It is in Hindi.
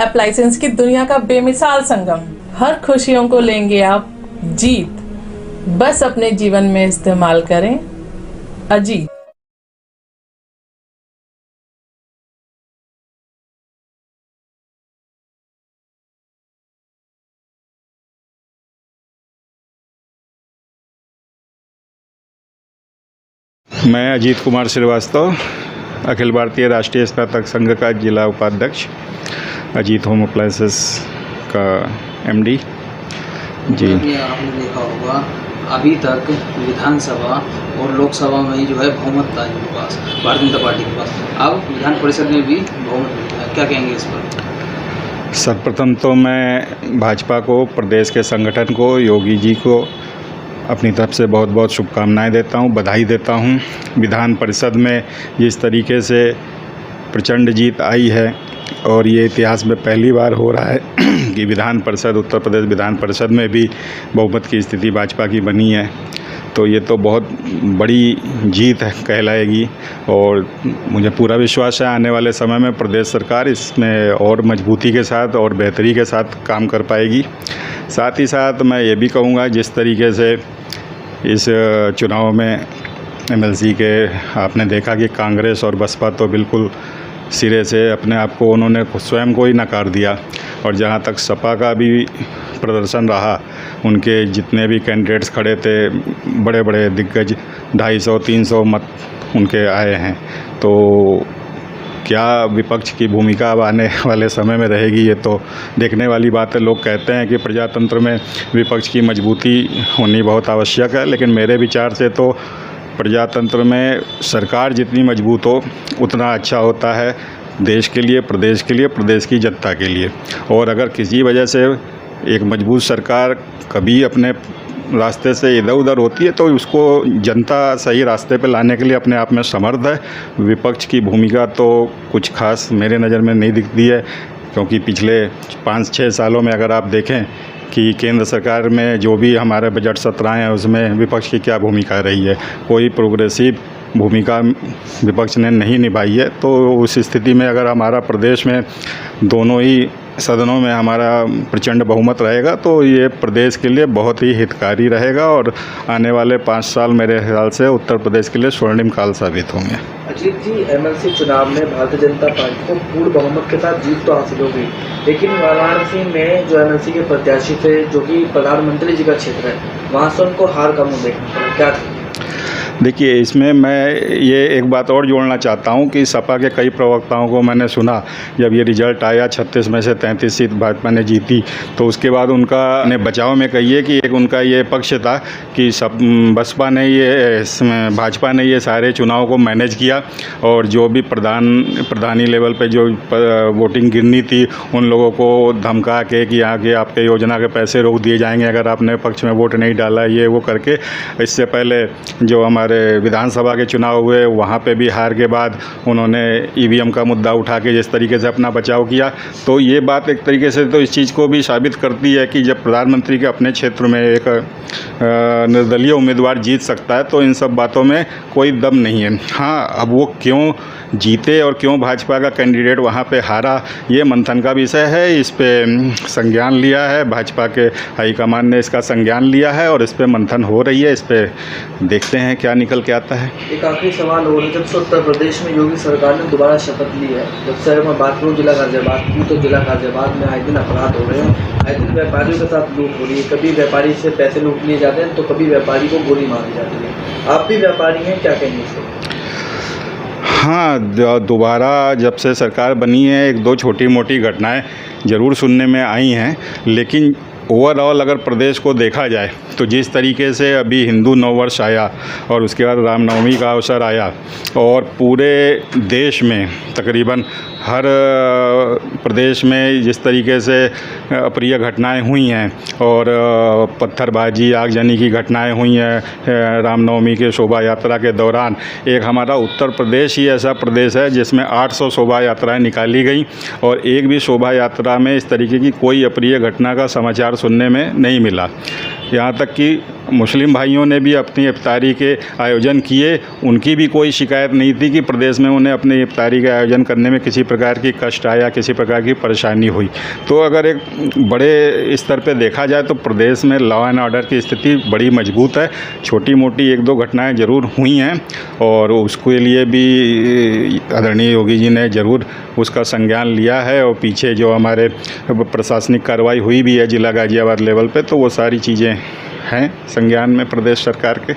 एप्लायंसेस की दुनिया का बेमिसाल संगम। हर खुशियों को लेंगे आप जीत, बस अपने जीवन में इस्तेमाल करें अजीत। मैं अजीत कुमार श्रीवास्तव, अखिल भारतीय राष्ट्रीय स्नातक संघ का जिला उपाध्यक्ष, अजीत होम अप्लायंसेस का एमडी जी। आपने देखा होगा अभी तक विधानसभा और लोकसभा में जो है बहुमत था इनके पास, भारतीय जनता पार्टी के पास। अब विधान परिषद में भी बहुमत मिलता है, क्या कहेंगे इस पर? सर्वप्रथम तो मैं भाजपा को, प्रदेश के संगठन को, योगी जी को अपनी तरफ से बहुत बहुत शुभकामनाएं देता हूं, बधाई देता हूं। विधान परिषद में जिस तरीके से प्रचंड जीत आई है और ये इतिहास में पहली बार हो रहा है कि विधान परिषद, उत्तर प्रदेश विधान परिषद में भी बहुमत की स्थिति भाजपा की बनी है, तो ये तो बहुत बड़ी जीत है कहलाएगी। और मुझे पूरा विश्वास है आने वाले समय में प्रदेश सरकार इसमें और मजबूती के साथ और बेहतरी के साथ काम कर पाएगी। साथ ही साथ मैं ये भी कहूँगा, जिस तरीके से इस चुनाव में एमएलसी के आपने देखा कि कांग्रेस और बसपा तो बिल्कुल सिरे से अपने आप को उन्होंने स्वयं को ही नकार दिया, और जहाँ तक सपा का भी प्रदर्शन रहा, उनके जितने भी कैंडिडेट्स खड़े थे बड़े बड़े दिग्गज 250-300 मत उनके आए हैं। तो क्या विपक्ष की भूमिका अब आने वाले समय में रहेगी, ये तो देखने वाली बात है। लोग कहते हैं कि प्रजातंत्र में विपक्ष की मजबूती होनी बहुत आवश्यक है, लेकिन मेरे विचार से तो प्रजातंत्र में सरकार जितनी मजबूत हो उतना अच्छा होता है देश के लिए, प्रदेश के लिए, प्रदेश की जनता के लिए। और अगर किसी वजह से एक मजबूत सरकार कभी अपने रास्ते से इधर उधर होती है तो उसको जनता सही रास्ते पे लाने के लिए अपने आप में समर्थ है। विपक्ष की भूमिका तो कुछ खास मेरे नज़र में नहीं दिखती है, क्योंकि पिछले 5-6 सालों में अगर आप देखें कि केंद्र सरकार में जो भी हमारे बजट सत्र आए हैं उसमें विपक्ष की क्या भूमिका रही है, कोई प्रोग्रेसिव भूमिका विपक्ष ने नहीं निभाई है। तो उस स्थिति में अगर हमारा प्रदेश में दोनों ही सदनों में हमारा प्रचंड बहुमत रहेगा तो ये प्रदेश के लिए बहुत ही हितकारी रहेगा, और आने वाले 5 साल मेरे ख्याल से उत्तर प्रदेश के लिए स्वर्णिम काल साबित होंगे। अजीत जी, एमएलसी चुनाव में भारतीय जनता पार्टी को पूर्ण बहुमत के साथ जीत तो हासिल हो गई, लेकिन वाराणसी में जो एमएलसी के प्रत्याशी थे, जो कि प्रधानमंत्री जी का क्षेत्र है, वहाँ से उनको हार का मुंह देखना पड़ा, क्या था? देखिए, इसमें मैं ये एक बात और जोड़ना चाहता हूँ कि सपा के कई प्रवक्ताओं को मैंने सुना, जब ये रिजल्ट आया 36 में से 33 सीट भाजपा ने जीती, तो उसके बाद उनका ने बचाव में कहिए कि एक उनका ये पक्ष था कि बसपा ने भाजपा ने ये सारे चुनाव को मैनेज किया, और जो भी प्रधानी लेवल पे जो वोटिंग गिरनी थी उन लोगों को धमका के कि आगे आपके योजना के पैसे रोक दिए जाएंगे अगर आपने पक्ष में वोट नहीं डाला, ये वो करके। इससे पहले जो हमारे विधानसभा के चुनाव हुए वहाँ पे भी हार के बाद उन्होंने ईवीएम का मुद्दा उठा के जिस तरीके से अपना बचाव किया, तो ये बात एक तरीके से तो इस चीज़ को भी साबित करती है कि जब प्रधानमंत्री के अपने क्षेत्र में एक निर्दलीय उम्मीदवार जीत सकता है तो इन सब बातों में कोई दम नहीं है। हाँ, अब वो क्यों जीते और क्यों भाजपा का कैंडिडेट वहाँ पे हारा, ये मंथन का विषय है। इस पे संज्ञान लिया है, भाजपा के हाईकमान ने इसका संज्ञान लिया है और इस पे मंथन हो रही है। इस पे देखते हैं क्या निकल के आता है। एक आखिरी सवाल हो रहा है, जब से उत्तर प्रदेश में योगी सरकार ने दोबारा शपथ ली है, जब से मैं बात करूँ जिला गाजियाबाद की, तो जिला गाजियाबाद में आए दिन अपराध हो रहे हैं, आए दिन व्यापारियों के साथ लूट हो रही है। कभी व्यापारी से पैसे लूट लिए जाते हैं तो कभी व्यापारी को गोली मारी जाती है। आप भी व्यापारी हैं, क्या कहेंगे इसको? हाँ, दोबारा जब से सरकार बनी है 1-2 छोटी मोटी घटनाएं ज़रूर सुनने में आई हैं, लेकिन ओवरऑल अगर प्रदेश को देखा जाए तो जिस तरीके से अभी हिंदू नववर्ष आया और उसके बाद रामनवमी का अवसर आया, और पूरे देश में तकरीबन हर प्रदेश में जिस तरीके से अप्रिय घटनाएं हुई हैं और पत्थरबाजी, आगजनी की घटनाएं हुई हैं रामनवमी के शोभा यात्रा के दौरान, एक हमारा उत्तर प्रदेश ही ऐसा प्रदेश है जिसमें 800 शोभा यात्राएं निकाली गई और एक भी शोभा यात्रा में इस तरीके की कोई अप्रिय घटना का समाचार सुनने में नहीं मिला। यहाँ तक कि मुस्लिम भाइयों ने भी अपनी इफ्तारी के आयोजन किए, उनकी भी कोई शिकायत नहीं थी कि प्रदेश में उन्हें अपने इफ्तारी का आयोजन करने में किसी प्रकार की कष्ट आया, किसी प्रकार की परेशानी हुई। तो अगर एक बड़े स्तर पे देखा जाए तो प्रदेश में लॉ एंड ऑर्डर की स्थिति बड़ी मजबूत है। छोटी मोटी 1-2 घटनाएं ज़रूर हुई हैं और उसके लिए भी आदरणीय योगी जी ने ज़रूर उसका संज्ञान लिया है और पीछे जो हमारे प्रशासनिक कार्रवाई हुई भी है जिला गाज़ियाबाद लेवल पे, तो वो सारी चीज़ें हैं संज्ञान में प्रदेश सरकार के।